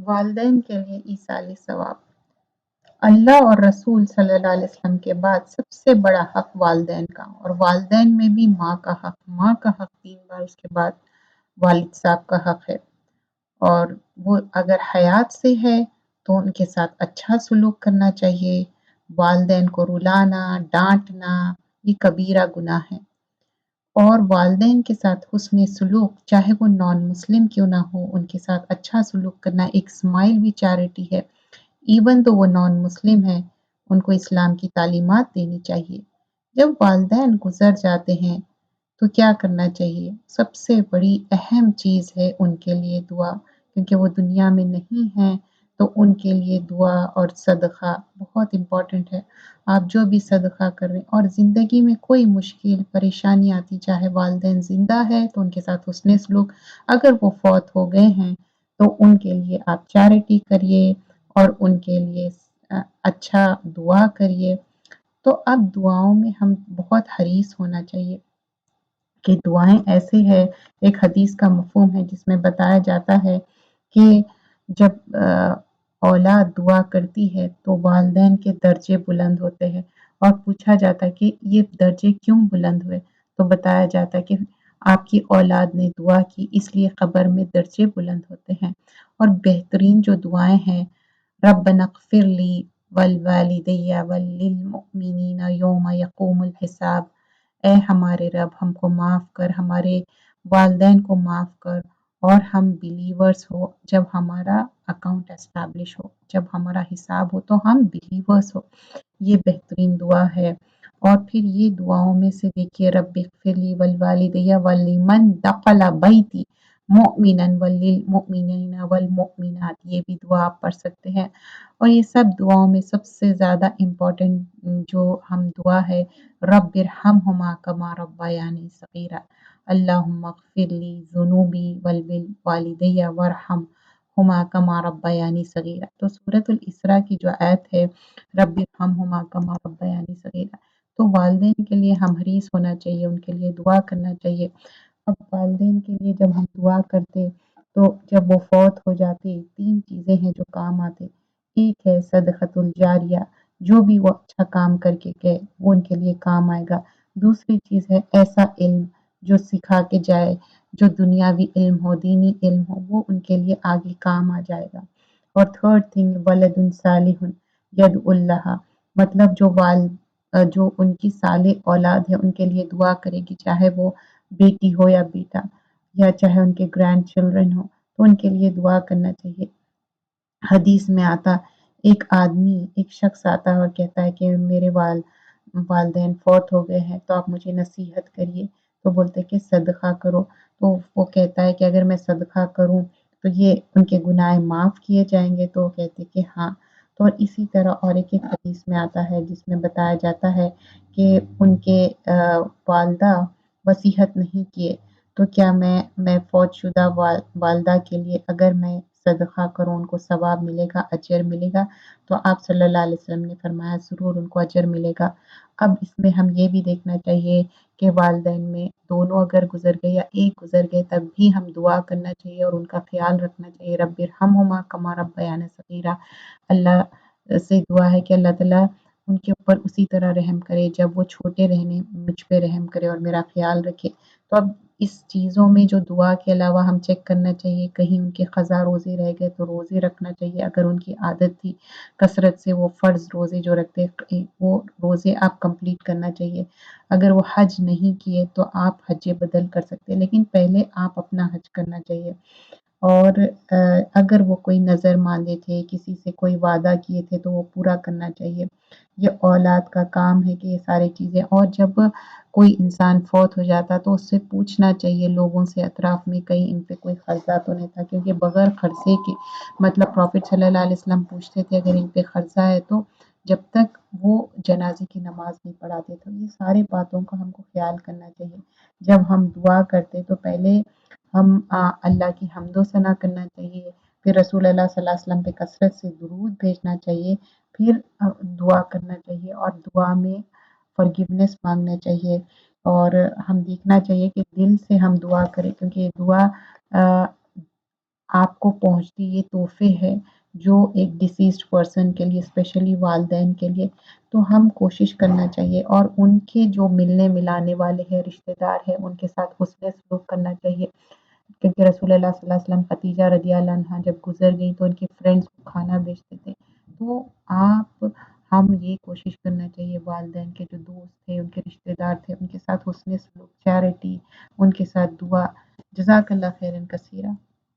वालिदैन के लिए ईसाली सवाब। अल्लाह और रसूल सल्लल्लाहु अलैहि वसल्लम के बाद सबसे बड़ा हक वालिदैन का, और वालिदैन में भी माँ का हक 3 बार, उसके बाद वालिद साहब का हक है। और वो अगर हयात से है तो उनके साथ अच्छा सलूक करना चाहिए। वालिदैन को रुलाना, डांटना ये कबीरा गुनाह है। और वालिदैन के साथ हुस्न सलूक, चाहे वो नॉन मुस्लिम क्यों ना हो, उनके साथ अच्छा सलूक करना, एक स्माइल भी चैरिटी है। इवन तो वो नॉन मुस्लिम है, उनको इस्लाम की तालीमात देनी चाहिए। जब वालिदैन गुजर जाते हैं तो क्या करना चाहिए? सबसे बड़ी अहम चीज़ है उनके लिए दुआ, क्योंकि वो दुनिया में नहीं हैं, तो उनके लिए दुआ और सदका बहुत इम्पोर्टेंट है। आप जो भी सदका कर रहे हैं, और ज़िंदगी में कोई मुश्किल परेशानी आती, चाहे वालिदैन ज़िंदा है तो उनके साथ हुस्न सलूक, अगर वो फौत हो गए हैं तो उनके लिए आप चैरिटी करिए और उनके लिए अच्छा दुआ करिए। तो अब दुआओं में हम बहुत हरीस होना चाहिए कि दुआएं ऐसे है। एक हदीस का मफ़हूम है जिसमें बताया जाता है कि जब औलाद दुआ करती है तो वालिदैन के दर्जे बुलंद होते हैं, और पूछा जाता है कि ये दर्जे क्यों बुलंद हुए, तो बताया जाता है कि आपकी औलाद ने दुआ की इसलिए क़ब्र में दर्जे बुलंद होते हैं। और बेहतरीन जो दुआएं हैं, रब्बनग़फ़िरली वलिवालिदैया वलिलमुमिनीना यौम यक़ूमुल हिसाब, ऐ हमारे रब हमको माफ़ कर, हमारे वालिदैन को माफ़ कर, और हम बिलीवर्स हो जब हमारा अकाउंट एस्टैब्लिश हो, जब हमारा हिसाब हो तो हम बिलीवर्स हो। ये बेहतरीन दुआ है। और फिर ये दुआओं में से देखिए, रब्बिग़फ़िरली वलिवालिदैया वलिमन दख़ल बैती मुमिनन वलिलमुमिनीना वलमुमिनात, ये भी दुआ आप पढ़ सकते हैं। और ये सब दुआओं में सबसे ज़्यादा इम्पोर्टेंट जो हम दुआ है, रब्बिरहमहुमा कमा रब्बयानी सग़ीरा, अल्लाहुम्मा ग़फ़िरली ज़ुनूबी वलिवालिदैया वरहमहुमा कमा रब्बयानी सग़ीरा। तो सूरतुल इसरा की जो आयत है, रब्बिरहमहुमा कमा रब्बयानी सग़ीरा, तो वालिदैन के लिए हम हरीस होना चाहिए, उनके लिए दुआ करना चाहिए। अब वालिदैन के लिए जब हम दुआ करते तो जब वो फौत हो जाते, 3 चीज़ें हैं जो काम आते। एक है सदक़तुल जारिया, जो भी वो अच्छा काम करके गए वो उनके लिए काम आएगा। दूसरी चीज़ है ऐसा इल्म जो सिखा के जाए, जो दुनियावी इल्म हो, दीनी इल्म हो, वो उनके लिए आगे काम आ जाएगा। और थर्ड थिंग वलदुन सालिहुन यदउल्लाह, मतलब जो उनकी सालेह औलाद है उनके लिए दुआ करेगी, चाहे वो बेटी हो या बेटा, या चाहे उनके ग्रैंड चिल्ड्रन हो, तो उनके लिए दुआ करना चाहिए। हदीस में आता, एक शख्स आता है और कहता है कि मेरे वालिदैन फौत हो गए हैं, तो आप मुझे नसीहत करिए। तो बोलते हैं कि सदका करो। तो वो कहता है कि अगर मैं सदका करूं तो ये उनके गुनाह माफ़ किए जाएंगे, तो वो कहते हैं कि हाँ। तो और इसी तरह और एक हदीस में आता है जिसमें बताया जाता है कि उनके वालदा वसीयत नहीं किए, तो क्या मैं फौतशुदा वालदा के लिए अगर मैं सदका करूँ उनको सवाब मिलेगा, अजर मिलेगा? तो आप सल्लल्लाहु अलैहि वसल्लम ने फरमाया ज़रूर उनको अजर मिलेगा। अब इसमें हम ये भी देखना चाहिए कि वालिदैन में दोनों अगर गुज़र गए या एक गुज़र गए तब भी हम दुआ करना चाहिए और उनका ख़्याल रखना चाहिए। रब्बिरहमहुमा कमा रब्बयानी सग़ीरा, अल्लाह से दुआ है कि अल्लाह ताला उनके ऊपर उसी तरह रहम करे जब वो छोटे रहने, मुझ पे रहम करे और मेरा ख़्याल रखे। तो अब इस चीज़ों में जो दुआ के अलावा हम चेक करना चाहिए, कहीं उनके क़ज़ा रोज़े रह गए तो रोज़े रखना चाहिए। अगर उनकी आदत थी कसरत से वो फ़र्ज़ रोज़े जो रखते वो रोज़े आप कंप्लीट करना चाहिए। अगर वो हज नहीं किए तो आप हज बदल कर सकते हैं, लेकिन पहले आप अपना हज करना चाहिए। और अगर वो कोई नज़र मांगे थे, किसी से कोई वादा किए थे तो वो पूरा करना चाहिए। ये औलाद का काम है कि ये सारी चीज़ें, और जब कोई इंसान फौत हो जाता तो उससे पूछना चाहिए लोगों से अतराफ़ में, कहीं इन पे कोई क़र्ज़ा तो नहीं था, क्योंकि बग़ैर क़र्ज़े के, मतलब प्रॉफ़ेट सल्लल्लाहु अलैहि वसल्लम पूछते थे अगर इन पे क़र्ज़ा है तो जब तक वो जनाज़े की नमाज़ नहीं पढ़ाते। तो ये सारी बातों का हमको ख़्याल करना चाहिए। जब हम दुआ करते तो पहले हम अल्लाह की हम्दो सना करना चाहिए, फिर रसूल अल्लाह सल्लल्लाहु अलैहि वसल्लम पे कसरत से दुरूद भेजना चाहिए, फिर दुआ करना चाहिए और दुआ में फ़ॉरगिवनेस माँगना चाहिए। और हम देखना चाहिए कि दिल से हम दुआ करें, क्योंकि ये दुआ अ, آپ کو پہنچتی یہ تحفے ہے جو ایک ڈیسیزڈ پرسن کے لیے اسپیشلی والدین کے لیے، تو ہم کوشش کرنا چاہیے اور ان کے جو ملنے ملانے والے ہیں رشتے دار ہیں ان کے ساتھ حسن سلوک کرنا چاہیے، کیونکہ رسول اللہ صلی اللہ علیہ وسلم خدیجہ رضی اللہ عنہا جب گزر گئی تو ان کی فرینڈس کو کھانا بیچتے تھے، تو آپ ہم یہ کوشش کرنا چاہیے والدین کے جو دوست تھے ان کے رشتے دار تھے ان کے ساتھ حسن سلوک، چیریٹی، ان کے ساتھ دعا، جزاک اللہ خیرن کثیرہ۔